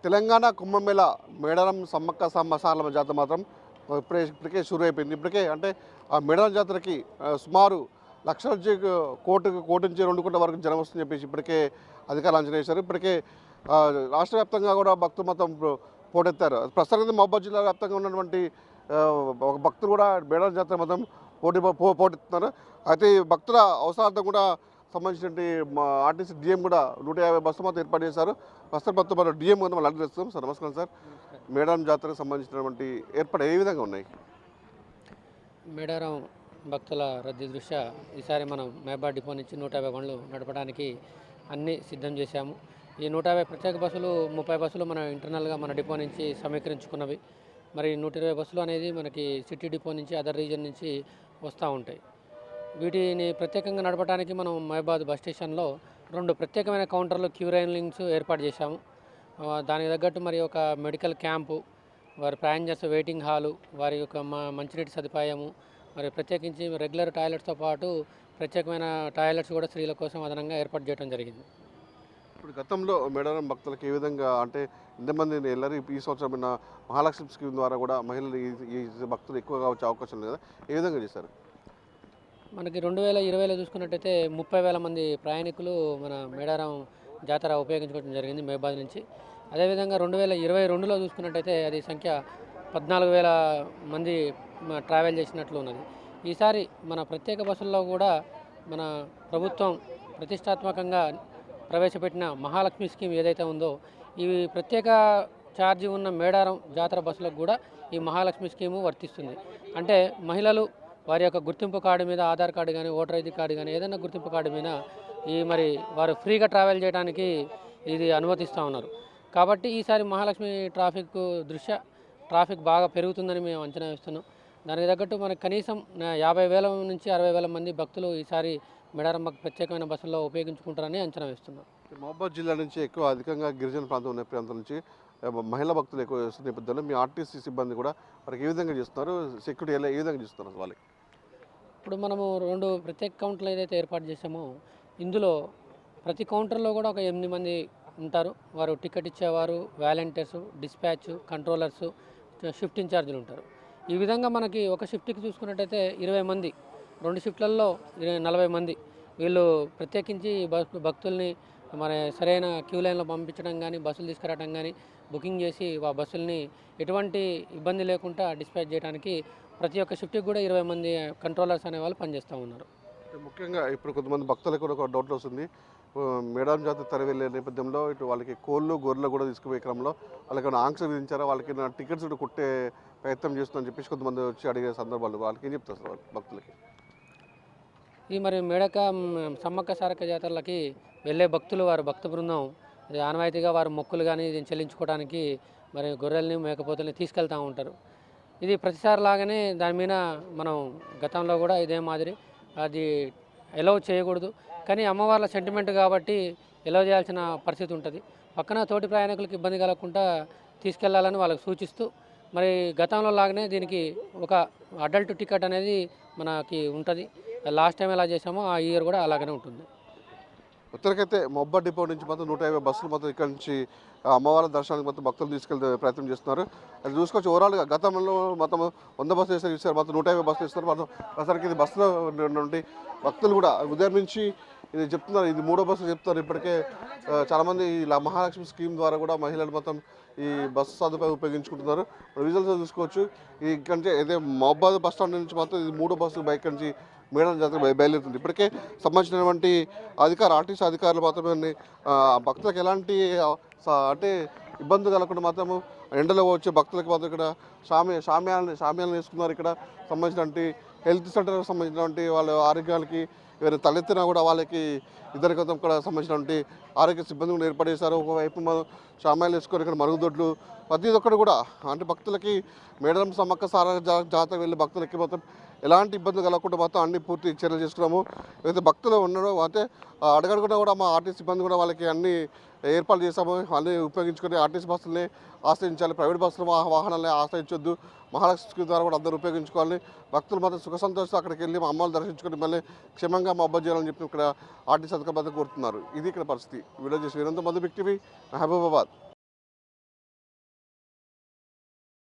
తెలంగాణ కుంభమేళ మేడారం సమ్మక్క సారలమ్మ జాతర మాత్రం ఇప్పటికే షురు అయిపోయింది. ఇప్పటికే అంటే ఆ మేడారం జాతరకి సుమారు లక్ష నుంచి కోటి నుంచి 2 కోట్ల వరకు జనం వస్తుందని చెప్పేసి ఇప్పటికే అధికారులు అంచనా వేశారు. ఇప్పటికే రాష్ట్ర వ్యాప్తంగా కూడా భక్తులు మొత్తం పోటెత్తారు. ప్రస్తుతానికి మహబూబాబాద్ జిల్లా వ్యాప్తంగా ఉన్నటువంటి ఒక భక్తులు కూడా మేడారం జాతర మొత్తం పోటెత్తున్నారు. అయితే ఈ భక్తుల అవసరార్థం కూడా సంబంధించినటువంటి ఆర్టీసీ డిఎం కూడా 150 బస్సులు మొత్తం ఏర్పాటు చేశారు. ప్రస్తుతం మొత్తం మన డిఎం మనం అలర్ట్ చేస్తాం. సార్ నమస్కారం సార్. మేడారం జాతరకు సంబంధించినటువంటి ఏర్పాటు ఏ విధంగా ఉన్నాయి? మేడారం భక్తుల రద్దీ దృష్ట్యా ఈసారి మనం మహబూబాబాద్ డిపో నుంచి 150 బండ్లు నడపడానికి అన్నీ సిద్ధం చేశాము. ఈ 150 ప్రత్యేక బస్సులు 30 బస్సులు మన ఇంటర్నల్గా మన డిపో నుంచి సమీకరించుకున్నవి. మరి 120 బస్సులు అనేది మనకి సిటీ డిపో నుంచి అదర్ రీజన్ నుంచి వస్తూ ఉంటాయి. వీటిని ప్రత్యేకంగా నడపడానికి మనం మహబూబాబాద్ బస్ స్టేషన్లో 2 ప్రత్యేకమైన కౌంటర్లు క్యూ రైలింగ్స్ ఏర్పాటు చేశాము. దానికి తగ్గట్టు మరి ఒక మెడికల్ క్యాంపు, వారి ప్యాసింజర్స్ వెయిటింగ్ హాలు, వారి యొక్క మంచినీటి సదుపాయము, మరి ప్రత్యేకించి రెగ్యులర్ టాయిలెట్స్తో పాటు ప్రత్యేకమైన టాయిలెట్స్ కూడా స్త్రీల కోసం అదనంగా ఏర్పాటు చేయడం జరిగింది. ఇప్పుడు గతంలో మేడారం భక్తులకు ఏ విధంగా అంటే ఎంతమంది వెళ్ళారు? ఈ సంవత్సరం మహాలక్ష్మి స్కీమ్ ద్వారా కూడా మహిళలు ఈ భక్తులు ఎక్కువగా వచ్చే అవకాశం లేదా? ఏ విధంగా చేశారు? మనకి 2020లో చూసుకున్నట్టయితే 30,000 మంది ప్రయాణికులు మన మేడారం జాతర ఉపయోగించుకోవడం జరిగింది మహబూబాబాద్ నుంచి. అదేవిధంగా 2022లో చూసుకున్నట్టయితే అది సంఖ్య 14,000 మంది ట్రావెల్ చేసినట్లు ఉన్నది. ఈసారి మన ప్రత్యేక బస్సుల్లో కూడా మన ప్రభుత్వం ప్రతిష్టాత్మకంగా ప్రవేశపెట్టిన మహాలక్ష్మి స్కీమ్ ఏదైతే ఉందో, ఇవి ప్రత్యేక ఛార్జీ ఉన్న మేడారం జాతర బస్సులకు కూడా ఈ మహాలక్ష్మి స్కీము వర్తిస్తుంది. అంటే మహిళలు వారి యొక్క గుర్తింపు కార్డు మీద ఆధార్ కార్డు కానీ, ఓటర్ ఐడి కార్డు కానీ, ఏదైనా గుర్తింపు కార్డు మీద మరి వారు ఫ్రీగా ట్రావెల్ చేయడానికి ఇది అనుమతిస్తూ ఉన్నారు. కాబట్టి ఈసారి మహాలక్ష్మి దృష్ట్యా ట్రాఫిక్ బాగా పెరుగుతుందని మేము అంచనా వేస్తున్నాం. దానికి తగ్గట్టు మనకు కనీసం 50,000 నుంచి 60,000 మంది భక్తులు ఈసారి మేడారం ప్రత్యేకమైన బస్సుల్లో ఉపయోగించుకుంటారని అంచనా వేస్తున్నాం. మహబూబాబాద్ జిల్లా నుంచి అధికంగా గిరిజన ప్రాంతం ఉన్న ప్రాంతం నుంచి మహిళా భక్తులు ఎక్కువ వస్తున్న నేపథ్యంలో మీ ఆర్టీసీ సిబ్బంది కూడా వారికి ఏ విధంగా చేస్తున్నారు? సెక్యూరిటీ ఏ విధంగా చేస్తున్నారు వాళ్ళకి? ఇప్పుడు మనము 2 ప్రత్యేక కౌంటర్లు ఏదైతే ఏర్పాటు చేసామో, ఇందులో ప్రతి కౌంటర్లో కూడా ఒక 8 మంది ఉంటారు. వారు టికెట్ ఇచ్చేవారు, వాలంటీర్స్, డిస్పాచ్, కంట్రోలర్స్, షిఫ్ట్ ఇన్ఛార్జీలు ఉంటారు. ఈ విధంగా మనకి ఒక షిఫ్ట్కి చూసుకున్నట్టయితే 20 మంది, 2 షిఫ్ట్లలో 40 మంది వీళ్ళు ప్రత్యేకించి భక్తుల్ని మన సరైన క్యూ లైన్లో పంపించడం కానీ, బస్సులు తీసుకురావడం కానీ, బుకింగ్ చేసి ఆ బస్సుల్ని ఎటువంటి ఇబ్బంది లేకుండా డిస్పాచ్ చేయడానికి ప్రతి ఒక్క షిఫ్ట్కి కూడా 20 మంది కంట్రోలర్స్ అనేవాళ్ళు పనిచేస్తూ ఉన్నారు. ముఖ్యంగా ఇప్పుడు కొంతమంది భక్తులకు కూడా ఒక డౌట్ వస్తుంది. మేడారం జాతర తర వెళ్ళే నేపథ్యంలో ఇటు వాళ్ళకి కోళ్ళు గొర్రెలు కూడా తీసుకుపోయే క్రమంలో వాళ్ళకి ఆంక్షలు విధించారా? వాళ్ళకి టికెట్స్ కూడా కుట్టే ప్రయత్నం చేస్తుందని చెప్పేసి కొంతమంది వచ్చి అడిగే సందర్భాలు వాళ్ళకి ఏం చెప్తారు సార్ భక్తులకి? ఈ మరి సమ్మక్క సారక్క జాతరలకి వెళ్ళే భక్తులు, వారి భక్త బృందం ఆనవాయితీగా వారి మొక్కులు కానీ చెల్లించుకోవడానికి మరి గొర్రెల్ని, మేకపోతుల్ని తీసుకెళ్తూ ఉంటారు. ఇది ప్రతిసారి లాగానే దాని మీద మనం గతంలో కూడా ఇదే మాదిరి అది ఎలౌ చేయకూడదు, కానీ అమ్మవార్ల సెంటిమెంట్ కాబట్టి ఎలౌ చేయాల్సిన పరిస్థితి ఉంటుంది. పక్కన తోటి ప్రయాణికులకు ఇబ్బంది కలగకుండా తీసుకెళ్లాలని వాళ్ళకి సూచిస్తూ మరి గతంలో లాగానే దీనికి ఒక అడల్ట్ టికెట్ అనేది మనకి ఉంటుంది. లాస్ట్ టైం ఎలా చేసామో ఆ ఇయర్ కూడా అలాగనే ఉంటుంది. ఉత్తరకైతే మహబూబాబాద్ డిపో నుంచి మొత్తం 150 బస్సులు మొత్తం ఇక్కడ నుంచి అమ్మవారి దర్శనానికి మొత్తం భక్తులు తీసుకెళ్తే ప్రయత్నం చేస్తున్నారు. అది చూసుకోవచ్చు. ఓవరాల్గా గతంలో మొత్తం 100 బస్సులు ఇస్తారు, మొత్తం 150 బస్సులు ఇస్తారు. మొత్తం ప్రస్తుతానికి ఇది బస్సులో నుండి భక్తులు కూడా ఉదయం నుంచి ఇది చెప్తున్నారు. ఇది 3వ బస్సు చెప్తున్నారు. ఇప్పటికే చాలామంది ఇలా మహాలక్ష్మి స్కీమ్ ద్వారా కూడా మహిళలు మొత్తం ఈ బస్సు సదుపాయం ఉపయోగించుకుంటున్నారు. విజువల్స్ చూసుకోవచ్చు. ఇక్కడ నుంచి అయితే మహబూబాబాద్ బస్ స్టాండ్ నుంచి మాత్రం ఇది 3వ బస్సు బైక్ నుంచి మేడారం జాతర బయలుదేరుతుంది. ఇప్పటికే సంబంధించినటువంటి ఆర్టీసీ అధికారులు మాత్రమే భక్తులకు ఎలాంటి అంటే ఇబ్బంది కలగకుండా మాత్రము ఎండలో వచ్చే భక్తులకు మాత్రం ఇక్కడ షామ్యాలను వేసుకున్నారు. ఇక్కడ సంబంధించినటువంటి హెల్త్ సెంటర్కి సంబంధించినటువంటి వాళ్ళ ఆరోగ్యాలకి ఎవరైనా తలెత్తినా కూడా వాళ్ళకి ఇద్దరి క్రితం ఇక్కడ సంబంధించినటువంటి ఆరోగ్య సిబ్బంది కూడా ఏర్పాటు చేశారు. ఒకవైపు షామ్యాలు వేసుకొని ఇక్కడ మరుగుదొడ్లు ప్రతి ఒక్కటి కూడా అంటే భక్తులకి మేడారం సమ్మక్క సారక్క జాతర వెళ్ళి భక్తులకి మొత్తం ఎలాంటి ఇబ్బందులు కలగకుండా మొత్తం అన్ని పూర్తి చర్యలు చేసుకున్నాము. ఏదైతే భక్తులు ఉన్నారో అంటే అడగకుండా కూడా మా ఆర్టీసీ సిబ్బంది కూడా వాళ్ళకి అన్ని ఏర్పాట్లు చేసాము. అన్నీ ఉపయోగించుకొని ఆర్టీసీ బస్సులనే ఆశ్రయించాలి, ప్రైవేట్ బస్సులు వాహనాలనే ఆశ్రయించొద్దు. మహాలక్ష్మి ద్వారా కూడా అందరూ ఉపయోగించుకోవాలి. భక్తులు మాత్రం సుఖ సంతోషంతో అక్కడికి వెళ్ళి మా అమ్మని దర్శించుకొని మళ్ళీ క్షేమంగా మహబూబాబాద్ చేయాలని చెప్పి ఇక్కడ ఆర్టీసీ అధికారులు కోరుతున్నారు. ఇది ఇక్కడ పరిస్థితి. వీడియో చేసి వీరంతా మధు బిగ్ టీవీ, మహబూబాబాద్.